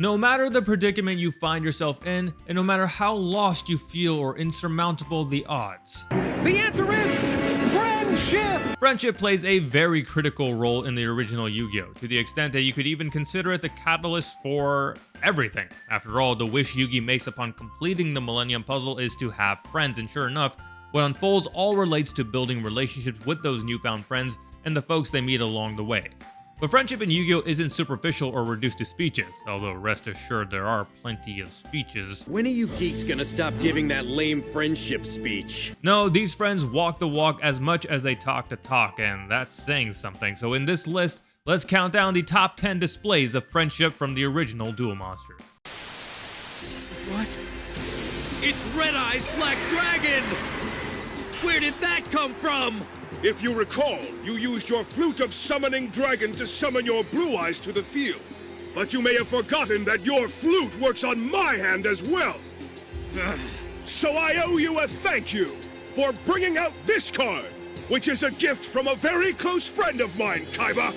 No matter the predicament you find yourself in, and no matter how lost you feel or insurmountable the odds, The answer is friendship! friendship plays a very critical role in the original Yu-Gi-Oh! To the extent that you could even consider it the catalyst for everything. After all, the wish Yugi makes upon completing the Millennium Puzzle is to have friends, and sure enough, what unfolds all relates to building relationships with those newfound friends and the folks they meet along the way. But friendship in Yu-Gi-Oh! Isn't superficial or reduced to speeches, although rest assured there are plenty of speeches. When are you geeks gonna stop giving that lame friendship speech? No, these friends walk the walk as much as they talk the talk, and that's saying something. So in this list, let's count down the top 10 displays of friendship from the original Duel Monsters. What? It's Red Eye's Black Dragon! Where did that come from? If you recall, you used your flute of summoning dragon to summon your blue eyes to the field. But you may have forgotten that your flute works on my hand as well. So I owe you a thank you for bringing out this card, which is a gift from a very close friend of mine, Kaiba.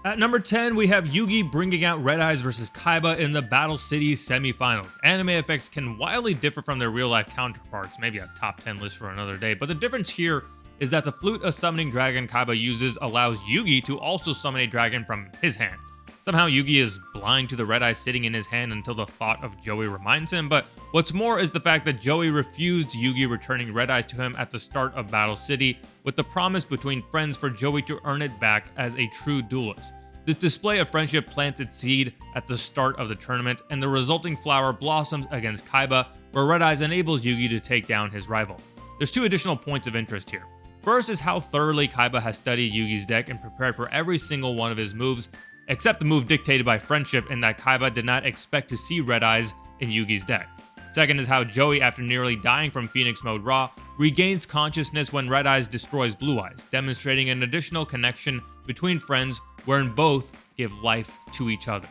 At number 10, we have Yugi bringing out Red Eyes vs. Kaiba in the Battle City semifinals. Anime effects can wildly differ from their real-life counterparts, maybe a top 10 list for another day, but the difference here is that the flute of summoning dragon Kaiba uses allows Yugi to also summon a dragon from his hand. Somehow Yugi is blind to the Red Eyes sitting in his hand until the thought of Joey reminds him, but what's more is the fact that Joey refused Yugi returning Red Eyes to him at the start of Battle City, with the promise between friends for Joey to earn it back as a true duelist. This display of friendship plants its seed at the start of the tournament, and the resulting flower blossoms against Kaiba, where Red Eyes enables Yugi to take down his rival. There's two additional points of interest here. First is how thoroughly Kaiba has studied Yugi's deck and prepared for every single one of his moves, except the move dictated by friendship, in that Kaiba did not expect to see Red Eyes in Yugi's deck. Second is how Joey, after nearly dying from Phoenix Mode Raw, regains consciousness when Red Eyes destroys Blue Eyes, demonstrating an additional connection between friends wherein both give life to each other.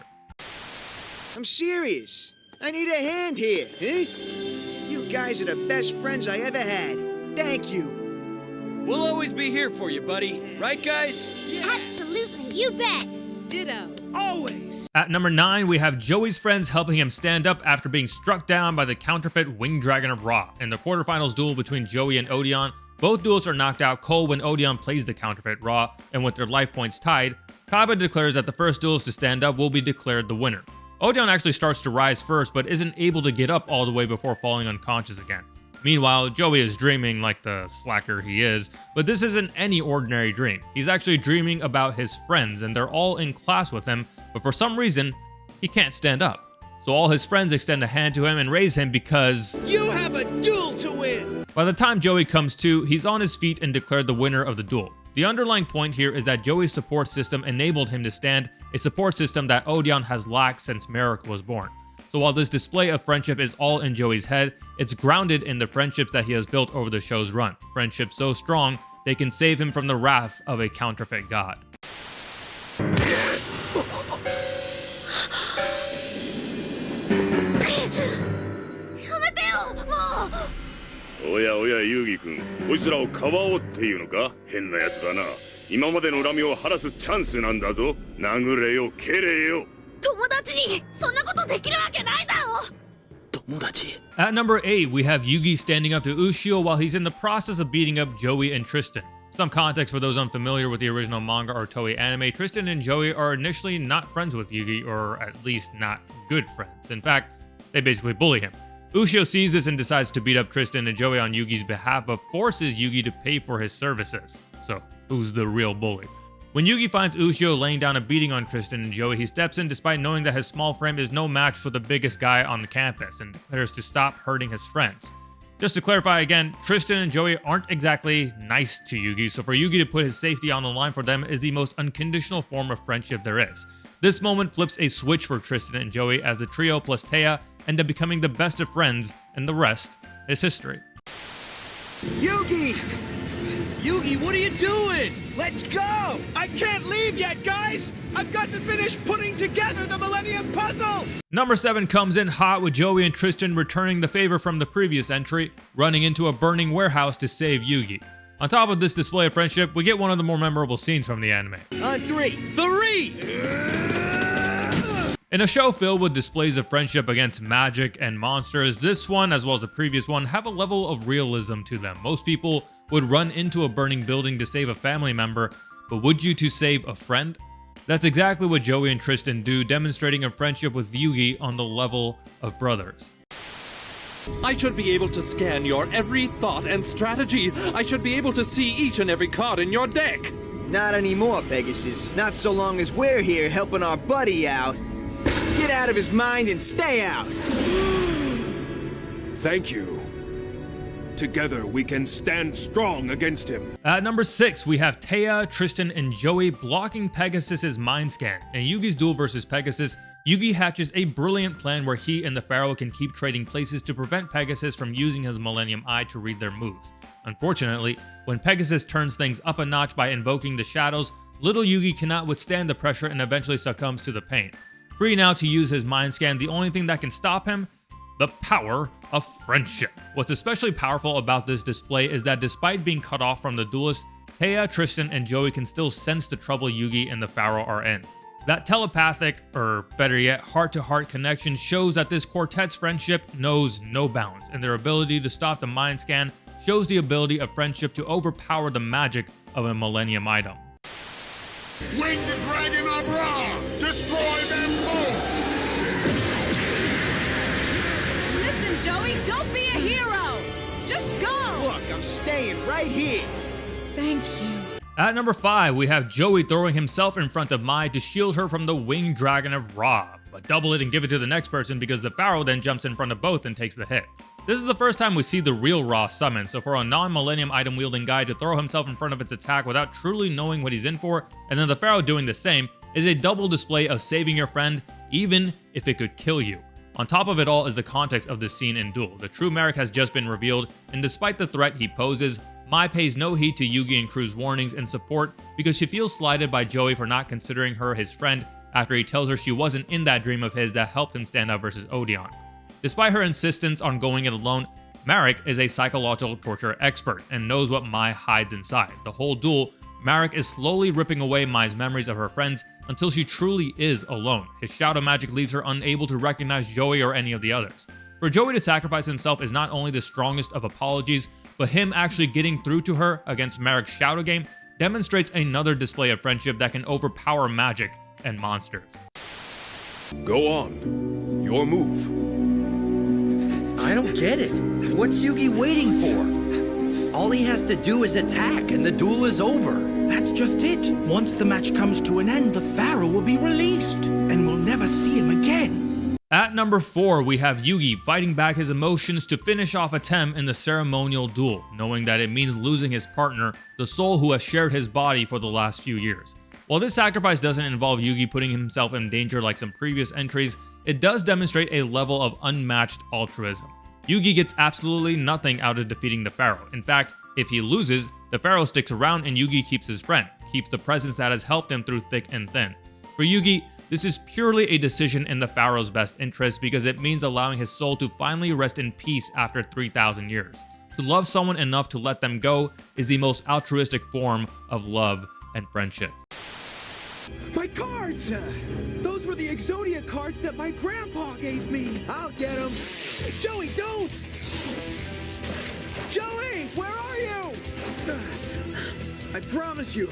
I'm serious. I need a hand here, eh? You guys are the best friends I ever had. Thank you. We'll always be here for you, buddy. Right, guys? Absolutely, you bet. Ditto. Always. At number 9, we have Joey's friends helping him stand up after being struck down by the counterfeit Winged Dragon of Ra. In the quarterfinals duel between Joey and Odeon, both duels are knocked out cold when Odeon plays the counterfeit Ra, and with their life points tied, Kaiba declares that the first duelist to stand up will be declared the winner. Odeon actually starts to rise first, but isn't able to get up all the way before falling unconscious again. Meanwhile, Joey is dreaming like the slacker he is, but this isn't any ordinary dream. He's actually dreaming about his friends, and they're all in class with him, but for some reason, he can't stand up. So all his friends extend a hand to him and raise him because You have a duel to win. by the time Joey comes to, he's on his feet and declared the winner of the duel. The underlying point here is that Joey's support system enabled him to stand, a support system that Odeon has lacked since Merrick was born. So while this display of friendship is all in Joey's head, it's grounded in the friendships that he has built over the show's run. Friendships so strong, they can save him from the wrath of a counterfeit god. やめてよ、もう。おやおや遊戯君、こいつらをかばおうっていうのか？変なやつだな。今までの恨みを晴らすチャンスなんだぞ。殴れよ、蹴れよ。友達にそんなことできるわけないだろ。 At number 8, we have Yugi standing up to Ushio while he's in the process of beating up Joey and Tristan. Some context for those unfamiliar with the original manga or Toei anime, Tristan and Joey are initially not friends with Yugi, or at least not good friends. In fact, they basically bully him. Ushio sees this and decides to beat up Tristan and Joey on Yugi's behalf, but forces Yugi to pay for his services. So, who's the real bully? When Yugi finds Ushio laying down a beating on Tristan and Joey, he steps in despite knowing that his small frame is no match for the biggest guy on the campus and declares to stop hurting his friends. Just to clarify again, Tristan and Joey aren't exactly nice to Yugi, so for Yugi to put his safety on the line for them is the most unconditional form of friendship there is. This moment flips a switch for Tristan and Joey as the trio plus Taya end up becoming the best of friends, and the rest is history. Yugi! Yugi, what are you doing? Let's go! I can't leave yet, guys! I've got to finish putting together the Millennium Puzzle! Number 7 comes in hot with Joey and Tristan returning the favor from the previous entry, running into a burning warehouse to save Yugi. On top of this display of friendship, we get one of the more memorable scenes from the anime. On 3. 3! In a show filled with displays of friendship against magic and monsters, this one, as well as the previous one, have a level of realism to them. Most people would run into a burning building to save a family member, but would you to save a friend? That's exactly what Joey and Tristan do, demonstrating a friendship with Yugi on the level of brothers. I should be able to scan your every thought and strategy. I should be able to see each and every card in your deck. Not anymore, Pegasus. Not so long as we're here helping our buddy out. Get out of his mind and stay out. Thank you. Together we can stand strong against him. At number 6, we have Taya, Tristan, and Joey blocking Pegasus's mind scan. In Yugi's duel versus Pegasus, Yugi hatches a brilliant plan where he and the Pharaoh can keep trading places to prevent Pegasus from using his Millennium Eye to read their moves. Unfortunately, when Pegasus turns things up a notch by invoking the shadows, little Yugi cannot withstand the pressure and eventually succumbs to the pain. Free now to use his mind scan, the only thing that can stop him? The power of friendship. What's especially powerful about this display is that despite being cut off from the duelists, Taya, Tristan, and Joey can still sense the trouble Yugi and the Pharaoh are in. That telepathic, or better yet, heart-to-heart connection shows that this quartet's friendship knows no bounds, and their ability to stop the mind scan shows the ability of friendship to overpower the magic of a Millennium item. Wing the dragon of Ra! Destroy them both! Listen, Joey, don't be a hero! Just go! Look, I'm staying right here. Thank you. At number 5, we have Joey throwing himself in front of Mai to shield her from the winged dragon of Ra, but double it and give it to the next person because the Pharaoh then jumps in front of both and takes the hit. This is the first time we see the real Ra summon, so for a non-Millennium item wielding guy to throw himself in front of its attack without truly knowing what he's in for, and then the Pharaoh doing the same, is a double display of saving your friend, even if it could kill you. On top of it all is the context of this scene and duel. The true Merrick has just been revealed, and despite the threat he poses, Mai pays no heed to Yugi and crew's warnings and support because she feels slighted by Joey for not considering her his friend after he tells her she wasn't in that dream of his that helped him stand up versus Odeon. Despite her insistence on going it alone, Merrick is a psychological torture expert and knows what Mai hides inside. The whole duel, Merrick is slowly ripping away Mai's memories of her friends until she truly is alone. His shadow magic leaves her unable to recognize Joey or any of the others. For Joey to sacrifice himself is not only the strongest of apologies, but him actually getting through to her against Merrick's shadow game demonstrates another display of friendship that can overpower magic and monsters. Go on. Your move. I don't get it. What's Yugi waiting for? All he has to do is attack and the duel is over. That's just it. Once the match comes to an end, the Pharaoh will be released, and we'll never see him again. At number 4, we have Yugi fighting back his emotions to finish off a Tem in the ceremonial duel, knowing that it means losing his partner, the soul who has shared his body for the last few years. While this sacrifice doesn't involve Yugi putting himself in danger like some previous entries, it does demonstrate a level of unmatched altruism. Yugi gets absolutely nothing out of defeating the Pharaoh. In fact, if he loses, the Pharaoh sticks around and Yugi keeps his friend, keeps the presence that has helped him through thick and thin. For Yugi, this is purely a decision in the Pharaoh's best interest because it means allowing his soul to finally rest in peace after 3,000 years. To love someone enough to let them go is the most altruistic form of love and friendship. My cards! Those were the Exodia cards that my grandpa gave me! I'll get him. Joey, don't! Joey, where are you? I promise you,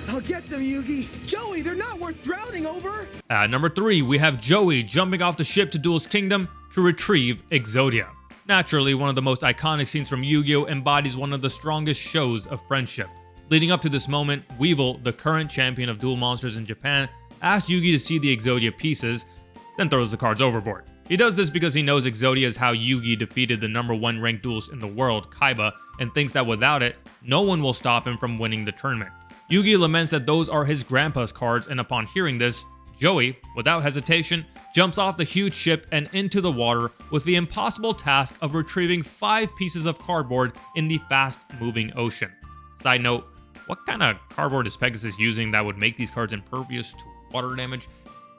I'll get them, Yugi. Joey, they're not worth drowning over! At number 3, we have Joey jumping off the ship to Duel's Kingdom to retrieve Exodia. Naturally, one of the most iconic scenes from Yu-Gi-Oh! Embodies one of the strongest shows of friendship. Leading up to this moment, Weevil, the current champion of duel monsters in Japan, asks Yugi to see the Exodia pieces, then throws the cards overboard. He does this because he knows Exodia is how Yugi defeated the #1 ranked duelist in the world, Kaiba, and thinks that without it, no one will stop him from winning the tournament. Yugi laments that those are his grandpa's cards, and upon hearing this, Joey, without hesitation, jumps off the huge ship and into the water with the impossible task of retrieving 5 pieces of cardboard in the fast-moving ocean. Side note, what kind of cardboard is Pegasus using that would make these cards impervious to water damage?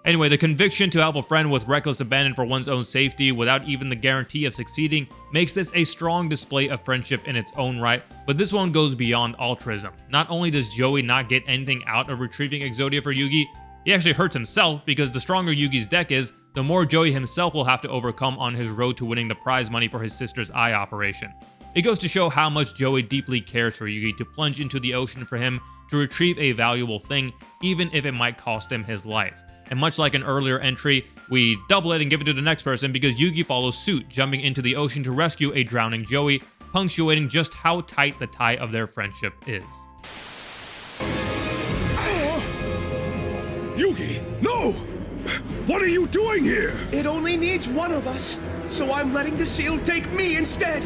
Anyway, the conviction to help a friend with reckless abandon for one's own safety without even the guarantee of succeeding makes this a strong display of friendship in its own right, but this one goes beyond altruism. Not only does Joey not get anything out of retrieving Exodia for Yugi, He actually hurts himself because the stronger Yugi's deck is, the more Joey himself will have to overcome on his road to winning the prize money for his sister's eye operation. It goes to show how much Joey deeply cares for Yugi to plunge into the ocean for him to retrieve a valuable thing, even if it might cost him his life. And much like an earlier entry, we double it and give it to the next person because Yugi follows suit, jumping into the ocean to rescue a drowning Joey, punctuating just how tight the tie of their friendship is. Yugi, no! What are you doing here? It only needs one of us, so I'm letting the seal take me instead.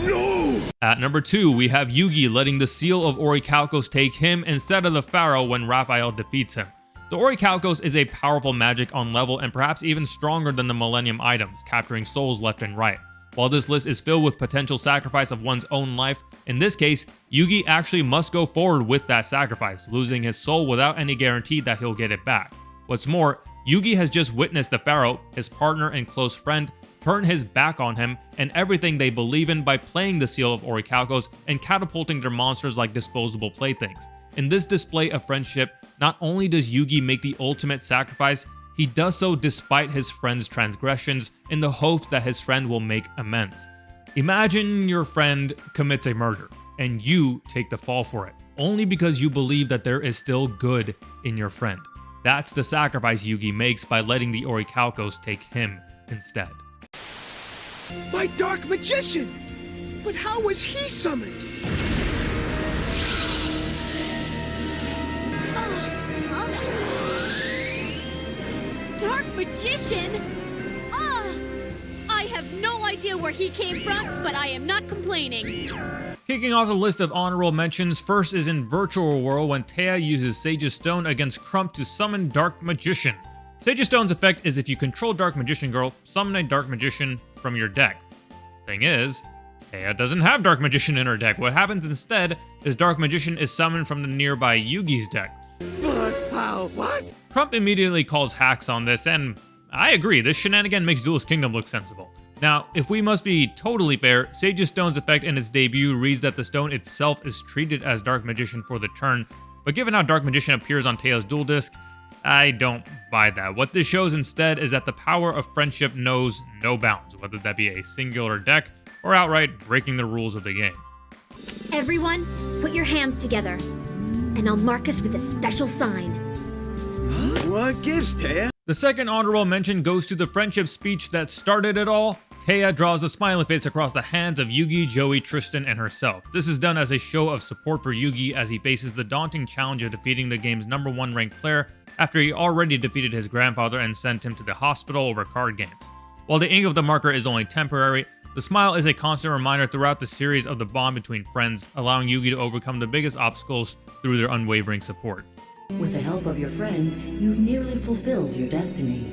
No! At number 2, we have Yugi letting the seal of Orichalcos take him instead of the Pharaoh when Raphael defeats him. The Orichalcos is a powerful magic on level and perhaps even stronger than the Millennium items, capturing souls left and right. While this list is filled with potential sacrifice of one's own life, in this case, Yugi actually must go forward with that sacrifice, losing his soul without any guarantee that he'll get it back. What's more, Yugi has just witnessed the Pharaoh, his partner and close friend, turn his back on him and everything they believe in by playing the Seal of Orichalcos and catapulting their monsters like disposable playthings. In this display of friendship, not only does Yugi make the ultimate sacrifice, he does so despite his friend's transgressions in the hope that his friend will make amends. Imagine your friend commits a murder and you take the fall for it, only because you believe that there is still good in your friend. That's the sacrifice Yugi makes by letting the Orichalcos take him instead. My Dark Magician! But how was he summoned? Dark Magician? I have no idea where he came from, but I am not complaining. Kicking off the list of honorable mentions, first is in Virtual World when Taya uses Sage's Stone against Crump to summon Dark Magician. Sage's Stone's effect is if you control Dark Magician Girl, summon a Dark Magician from your deck. Thing is, Taya doesn't have Dark Magician in her deck. What happens instead is Dark Magician is summoned from the nearby Yugi's deck. But how? What? Crump immediately calls hacks on this, and I agree, this shenanigan makes Duelist Kingdom look sensible. Now, if we must be totally fair, Sage's Stone's effect in its debut reads that the stone itself is treated as Dark Magician for the turn, but given how Dark Magician appears on Taya's duel disc, I don't buy that. What this shows instead is that the power of friendship knows no bounds, whether that be a singular deck or outright breaking the rules of the game. Everyone, put your hands together, and I'll mark us with a special sign. What gives, Taya? The second honorable mention goes to the friendship speech that started it all. Taya draws a smiley face across the hands of Yugi, Joey, Tristan, and herself. This is done as a show of support for Yugi as he faces the daunting challenge of defeating the game's #1 ranked player after he already defeated his grandfather and sent him to the hospital over card games. While the ink of the marker is only temporary, the smile is a constant reminder throughout the series of the bond between friends, allowing Yugi to overcome the biggest obstacles through their unwavering support. With the help of your friends, you've nearly fulfilled your destiny.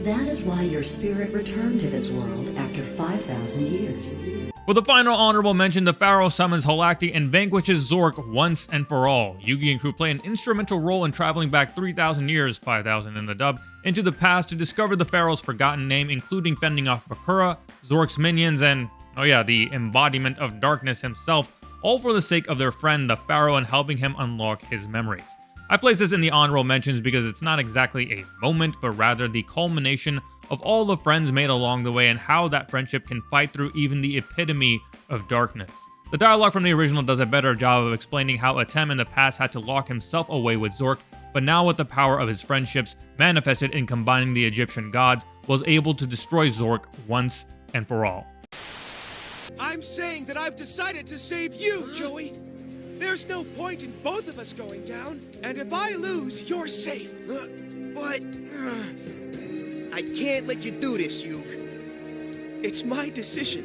That is why your spirit returned to this world after 5,000 years. For the final honorable mention, the Pharaoh summons Halakti and vanquishes Zork once and for all. Yugi and crew play an instrumental role in traveling back 3,000 years, 5,000 in the dub, into the past to discover the Pharaoh's forgotten name, including fending off Bakura, Zork's minions, and, oh yeah, the embodiment of darkness himself, all for the sake of their friend, the Pharaoh, and helping him unlock his memories. I place this in the honorable mentions because it's not exactly a moment, but rather the culmination of all the friends made along the way and how that friendship can fight through even the epitome of darkness. The dialogue from the original does a better job of explaining how Atem in the past had to lock himself away with Zork, but now with the power of his friendships manifested in combining the Egyptian gods, was able to destroy Zork once and for all. I'm saying that I've decided to save you, Joey. There's no point in both of us going down, and if I lose, you're safe. But I can't let you do this, Yug. It's my decision.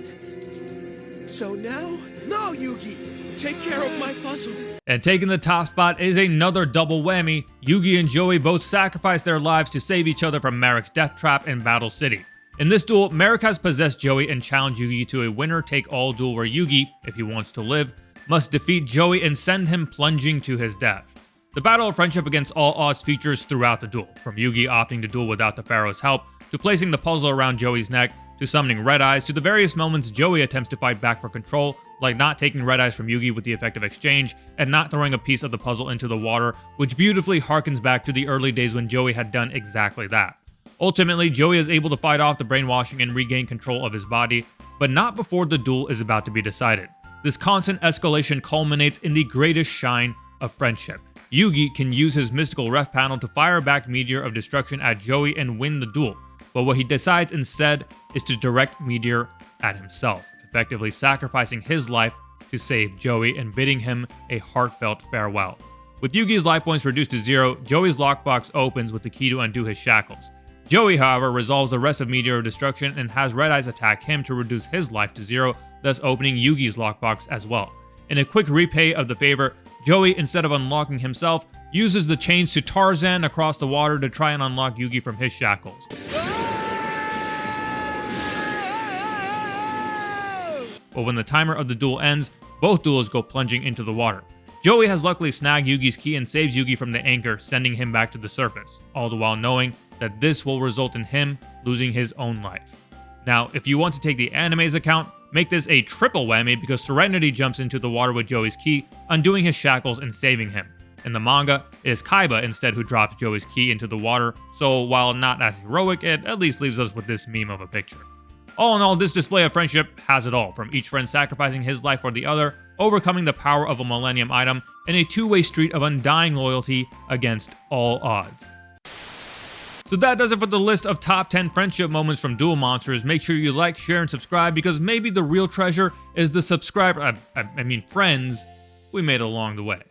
So now, no, Yugi, take care of my puzzle. And taking the top spot is another double whammy. Yugi and Joey both sacrifice their lives to save each other from Marek's death trap in Battle City. In this duel, Marek has possessed Joey and challenged Yugi to a winner-take-all duel where Yugi, if he wants to live, must defeat Joey and send him plunging to his death. The battle of friendship against all odds features throughout the duel, from Yugi opting to duel without the Pharaoh's help, to placing the puzzle around Joey's neck, to summoning Red Eyes, to the various moments Joey attempts to fight back for control, like not taking Red Eyes from Yugi with the effective exchange, and not throwing a piece of the puzzle into the water, which beautifully harkens back to the early days when Joey had done exactly that. Ultimately, Joey is able to fight off the brainwashing and regain control of his body, but not before the duel is about to be decided. This constant escalation culminates in the greatest shine of friendship. Yugi can use his mystical ref panel to fire back Meteor of Destruction at Joey and win the duel, but what he decides instead is to direct Meteor at himself, effectively sacrificing his life to save Joey and bidding him a heartfelt farewell. With Yugi's life points reduced to 0, Joey's lockbox opens with the key to undo his shackles. Joey, however, resolves the rest of Meteor of Destruction and has Red Eyes attack him to reduce his life to 0, thus opening Yugi's lockbox as well. In a quick repay of the favor, Joey, instead of unlocking himself, uses the chains to Tarzan across the water to try and unlock Yugi from his shackles. But when the timer of the duel ends, both duelists go plunging into the water. Joey has luckily snagged Yugi's key and saves Yugi from the anchor, sending him back to the surface, all the while knowing that this will result in him losing his own life. Now, if you want to take the anime's account, make this a triple whammy because Serenity jumps into the water with Joey's key, undoing his shackles and saving him. In the manga, it is Kaiba instead who drops Joey's key into the water, so while not as heroic, it at least leaves us with this meme of a picture. All in all, this display of friendship has it all, from each friend sacrificing his life for the other, overcoming the power of a Millennium item, and a two-way street of undying loyalty against all odds. So that does it for the list of top 10 friendship moments from Duel Monsters. Make sure you like, share, and subscribe because maybe the real treasure is the friends we made along the way.